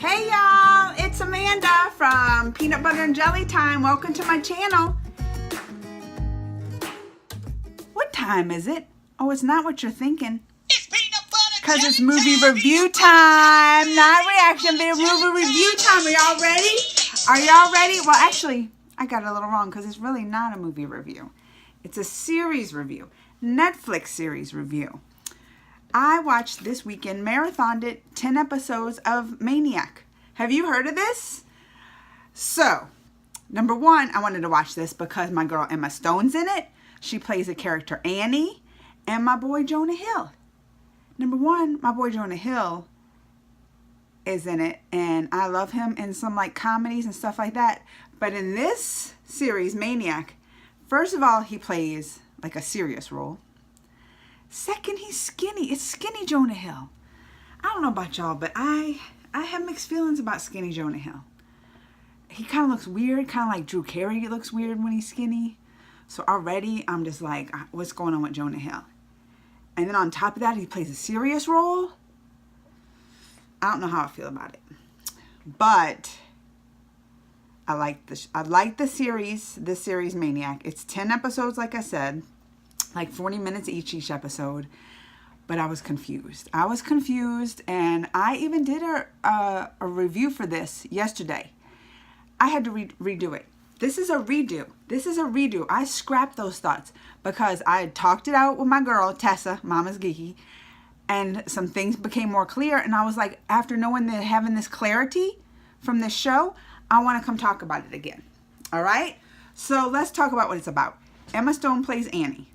Hey y'all, it's Amanda from Peanut Butter and Jelly Time. Welcome to my channel. What time is it? Oh, it's not what you're thinking. It's peanut butter Because it's jelly movie time. review time, not reaction video, movie review time. Are y'all ready? Are y'all ready? Well, actually, I got it a little wrong because it's really not a movie review. It's a series review, Netflix series review. I watched this weekend, marathoned it, 10 episodes of Maniac. Have you heard of this? So, number one, I wanted to watch this because my girl Emma Stone's in it. She plays the character Annie, and my boy Jonah Hill. Number one, my boy Jonah Hill is in it, and I love him in some like comedies and stuff like that. But in this series, Maniac, first of all, he plays like a serious role. Second, he's skinny. It's skinny Jonah Hill. I don't know about y'all, but I have mixed feelings about skinny Jonah Hill. He kind of looks weird, kind of like Drew Carey looks weird when he's skinny. So already I'm just like, what's going on with Jonah Hill? And then on top of that, he plays a serious role. I don't know how I feel about it. But I like this series Maniac. It's 10 episodes, like I said. Like 40 minutes each episode. But I was confused. And I even did a review for this yesterday. I had to redo it. This is a redo. I scrapped those thoughts because I had talked it out with my girl, Tessa, Mama's Geeky, and some things became more clear. And I was like, after knowing that having this clarity from this show, I want to come talk about it again. All right? So let's talk about what it's about. Emma Stone plays Annie.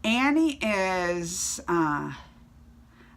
Annie is,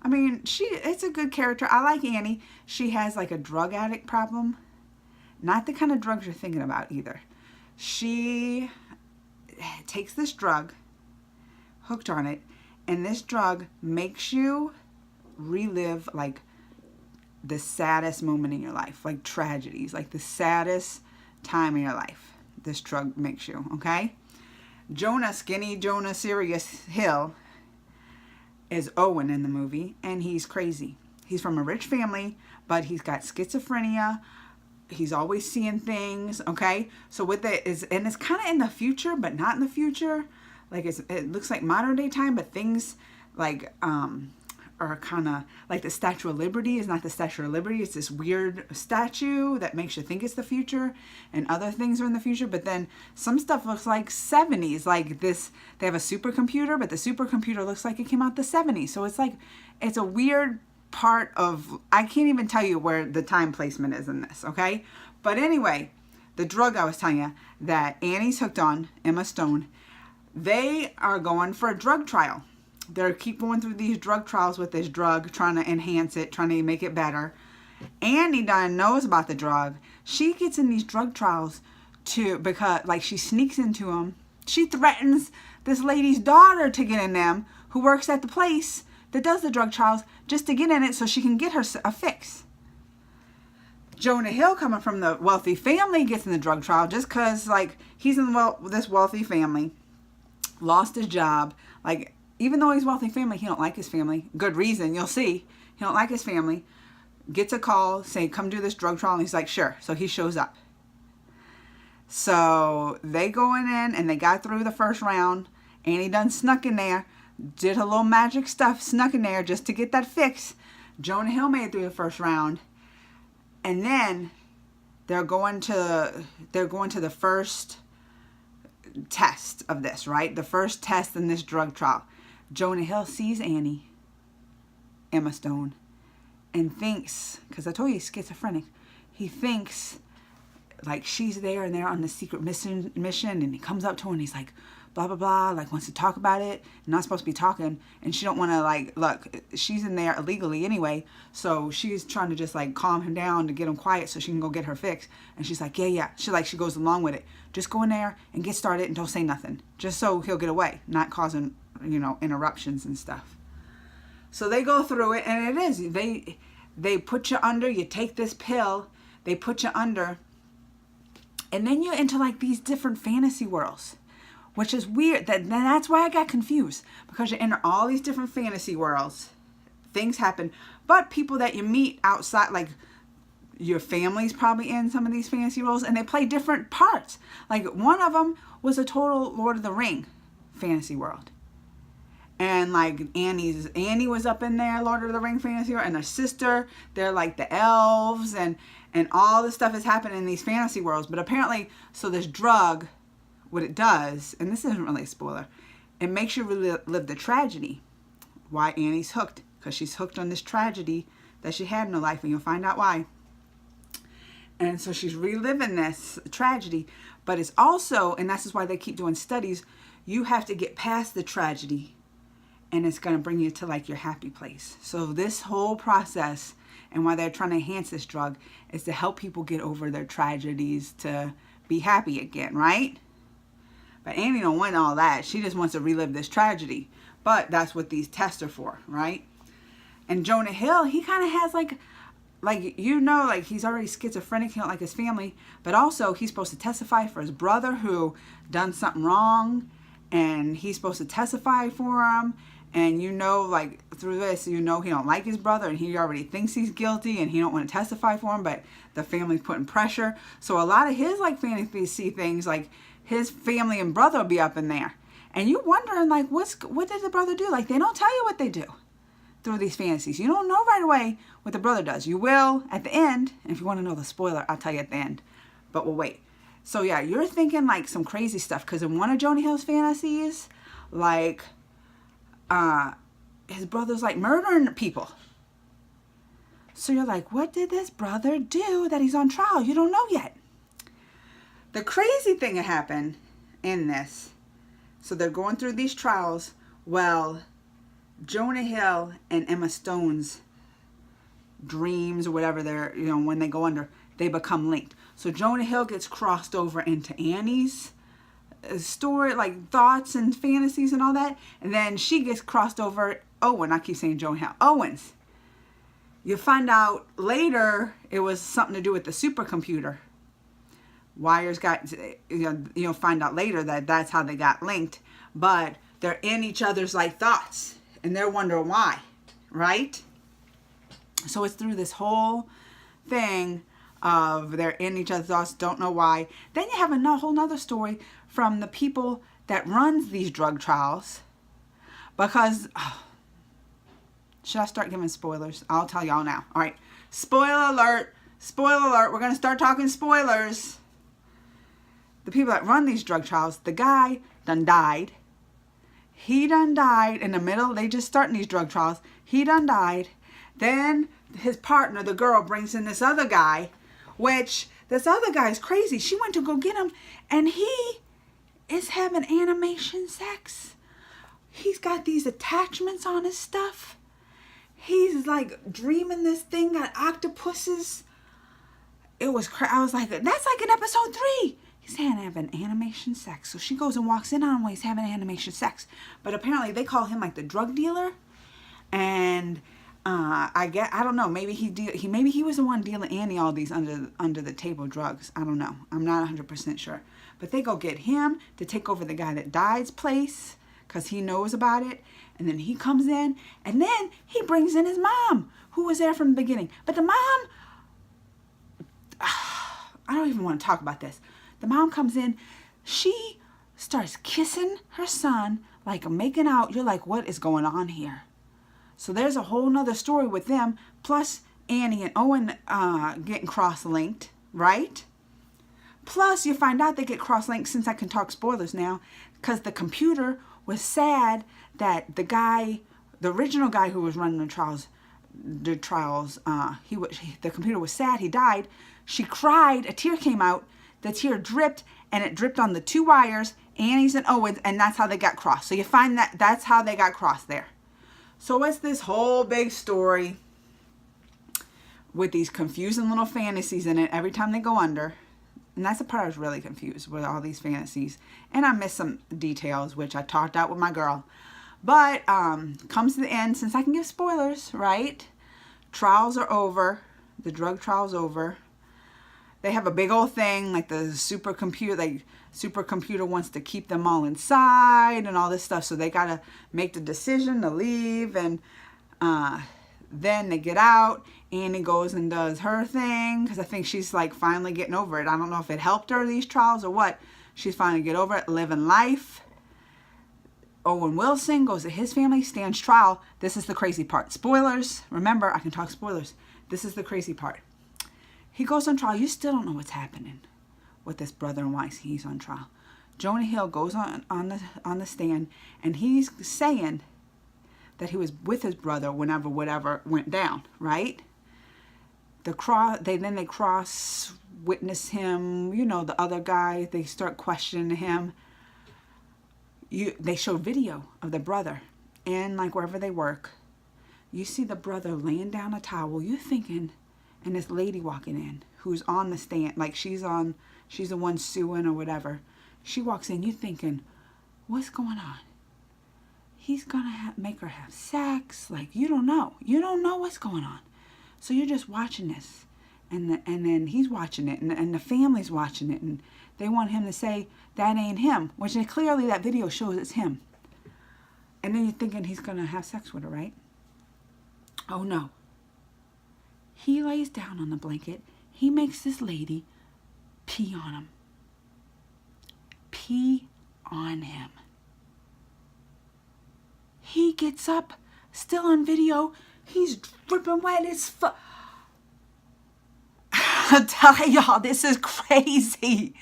it's a good character. I like Annie. She has like a drug addict problem. Not the kind of drugs you're thinking about either. She takes this drug, hooked on it, and this drug makes you relive like the saddest moment in your life, like tragedies, like the saddest time in your life. This drug makes you, okay? Skinny Jonah Serious Hill is Owen in the movie, and he's crazy. He's from a rich family, but he's got schizophrenia. He's always seeing things, okay? So with it is, and it's kind of in the future, but not in the future. Like it looks like modern day time, but things like are kind of like the Statue of Liberty is not the Statue of Liberty. It's this weird statue that makes you think it's the future, and other things are in the future. But then some stuff looks like 70s, like this. They have a supercomputer, but the supercomputer looks like it came out the 70s. So it's like it's a weird part of, I can't even tell you where the time placement is in this, okay? But anyway, the drug I was telling you that Annie's hooked on, Emma Stone, they are going for a drug trial. They keep going through these drug trials with this drug, trying to enhance it, trying to make it better. Annie done knows about the drug. She gets in these drug trials because like she sneaks into them. She threatens this lady's daughter to get in them, who works at the place that does the drug trials, just to get in it so she can get her a fix. Jonah Hill, coming from the wealthy family, gets in the drug trial just because like he's in this wealthy family, lost his job. Like even though he's wealthy family, he don't like his family. Good reason, you'll see. He don't like his family. Gets a call saying, come do this drug trial, and he's like, sure. So he shows up. So they going in and they got through the first round. Annie done snuck in there. Did her little magic stuff, snuck in there just to get that fix. Jonah Hill made it through the first round. And then they're going to the first test of this, right? The first test in this drug trial. Jonah Hill sees Annie, Emma Stone, and thinks, because I told you he's schizophrenic, he thinks like she's there and they're on the secret mission, and he comes up to her and he's like, blah, blah, blah, like wants to talk about it, not supposed to be talking, and she don't want to like, look, she's in there illegally anyway, so she's trying to just like calm him down to get him quiet so she can go get her fix, and she's like, yeah, she goes along with it, just go in there and get started and don't say nothing, just so he'll get away, not causing, interruptions and stuff. So they go through it, and it is, they put you under, you take this pill, they put you under, and then you're into like these different fantasy worlds, which is weird. That's why I got confused, because you're in all these different fantasy worlds. Things happen, but people that you meet outside, like Your family's probably in some of these fantasy roles, and they play different parts. Like one of them was a total Lord of the Ring fantasy world. And like Annie was up in there, Lord of the Ring fantasy world, and her sister, they're like the elves, and all this stuff is happening in these fantasy worlds. But apparently, so this drug, what it does, and this isn't really a spoiler, it makes you relive the tragedy. Why Annie's hooked, because she's hooked on this tragedy that she had in her life, and you'll find out why. And so she's reliving this tragedy, but it's also, and this is why they keep doing studies, you have to get past the tragedy, and it's going to bring you to like your happy place. So this whole process, and why they're trying to enhance this drug, is to help people get over their tragedies to be happy again, right? But Annie don't want all that. She just wants to relive this tragedy. But that's what these tests are for, right? And Jonah Hill, he kind of has like he's already schizophrenic, he don't like his family, but also he's supposed to testify for his brother who done something wrong, and he's supposed to testify for him, and like through this, he don't like his brother, and he already thinks he's guilty, and he don't want to testify for him, but the family's putting pressure. So a lot of his like fantasy things, like his family and brother will be up in there, and you wondering like what did the brother do? Like they don't tell you what they do through these fantasies. You don't know right away what the brother does. You will at the end, and if you want to know the spoiler, I'll tell you at the end, but we'll wait. So yeah, you're thinking like some crazy stuff, because in one of Jonah Hill's fantasies, like his brother's like murdering people. So you're like, what did this brother do that he's on trial? You don't know yet. The crazy thing that happened in this, so they're going through these trials. Well, Jonah Hill and Emma Stone's dreams or whatever they're, when they go under, they become linked. So Jonah Hill gets crossed over into Annie's story, like thoughts and fantasies and all that. And then she gets crossed over, I keep saying Jonah Hill, Owen's. You find out later it was something to do with the supercomputer. Wires got, find out later that that's how they got linked. But they're in each other's like thoughts. And they're wondering why, right? So it's through this whole thing of they're in each other's thoughts, don't know why. Then you have a whole nother story from the people that runs these drug trials. Because, should I start giving spoilers? I'll tell y'all now. All right, spoiler alert, we're going to start talking spoilers. The people that run these drug trials, the guy done died. He done died in the middle. They just starting these drug trials. He done died. Then his partner, the girl, brings in this other guy, which this other guy is crazy. She went to go get him, and he is having animation sex. He's got these attachments on his stuff. He's like dreaming this thing got octopuses. It was I was like, that's like in episode 3. He's having animation sex. So she goes and walks in on him while he's having animation sex. But apparently they call him like the drug dealer. And I don't know. Maybe he was the one dealing Annie all these under the table drugs. I don't know. I'm not 100% sure. But they go get him to take over the guy that died's place because he knows about it. And then he comes in, and then he brings in his mom, who was there from the beginning. But the mom, I don't even want to talk about this. The mom comes in, she starts kissing her son, like making out. You're like, what is going on here? So there's a whole nother story with them, plus Annie and Owen getting cross-linked, right? Plus you find out they get cross-linked, since I can talk spoilers now, because the computer was sad that the original guy who was running the trials, the computer was sad, he died. She cried, a tear came out. The tear dripped, and it dripped on the 2 wires, Annie's and Owen's, and that's how they got crossed. So you find that's how they got crossed there. So it's this whole big story with these confusing little fantasies in it every time they go under. And that's the part I was really confused with, all these fantasies. And I missed some details, which I talked out with my girl. But comes to the end, since I can give spoilers, right? Trials are over. The drug trial's over. They have a big old thing, like the supercomputer wants to keep them all inside and all this stuff. So they got to make the decision to leave. And Then they get out. Annie goes and does her thing because I think she's like finally getting over it. I don't know if it helped her, these trials, or what. She's finally get over it, living life. Owen Wilson goes to his family, stands trial. This is the crazy part. Spoilers. Remember, I can talk spoilers. This is the crazy part. He goes on trial. You still don't know what's happening with this brother and wife. He's on trial. Jonah Hill goes on the stand, and he's saying that he was with his brother whenever whatever went down, right? They cross witness him, you know, the other guy, they start questioning him. They show video of the brother, and like wherever they work, you see the brother laying down a towel. You thinking, and this lady walking in who's on the stand, like she's the one suing or whatever. She walks in, you thinking, what's going on? He's gonna make her have sex. Like, you don't know what's going on. So you're just watching this, and then he's watching it, and the family's watching it, and they want him to say that ain't him, which clearly that video shows it's him. And then you're thinking he's gonna have sex with her, right? Oh no. He lays down on the blanket. He makes this lady pee on him. Pee on him. He gets up, still on video. He's dripping wet as fuck. I'm telling y'all, this is crazy.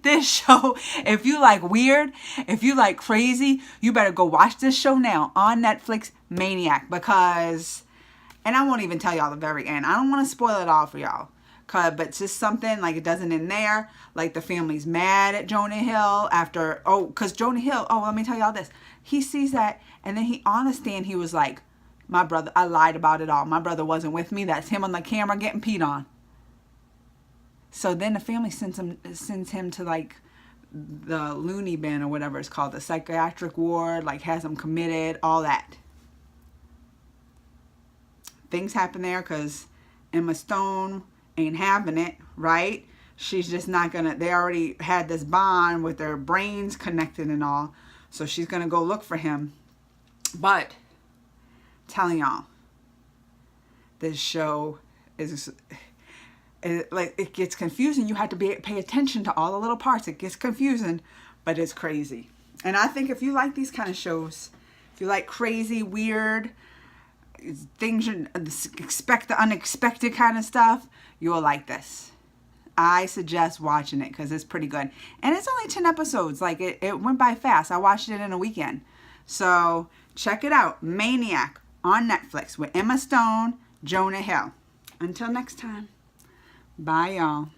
This show, if you like weird, if you like crazy, you better go watch this show now on Netflix, Maniac, because, and I won't even tell y'all the very end. I don't want to spoil it all for y'all. But it's just something, like it doesn't end there. Like the family's mad at Jonah Hill after, because Jonah Hill, let me tell y'all this. He sees that, and then he, on the stand, he was like, my brother, I lied about it all. My brother wasn't with me. That's him on the camera getting peed on. So then the family sends him to like the loony bin or whatever it's called, the psychiatric ward, like has him committed, all that. Things happen there because Emma Stone ain't having it, right? She's just not gonna, they already had this bond with their brains connected and all. So she's gonna go look for him. But telling y'all, this show is, it gets confusing. You have to pay attention to all the little parts. It gets confusing, but it's crazy. And I think if you like these kind of shows, if you like crazy, weird things, you expect the unexpected kind of stuff, you will like this. I suggest watching it because it's pretty good. And it's only 10 episodes. Like, it went by fast. I watched it in a weekend. So check it out. Maniac on Netflix with Emma Stone, Jonah Hill. Until next time. Bye, y'all.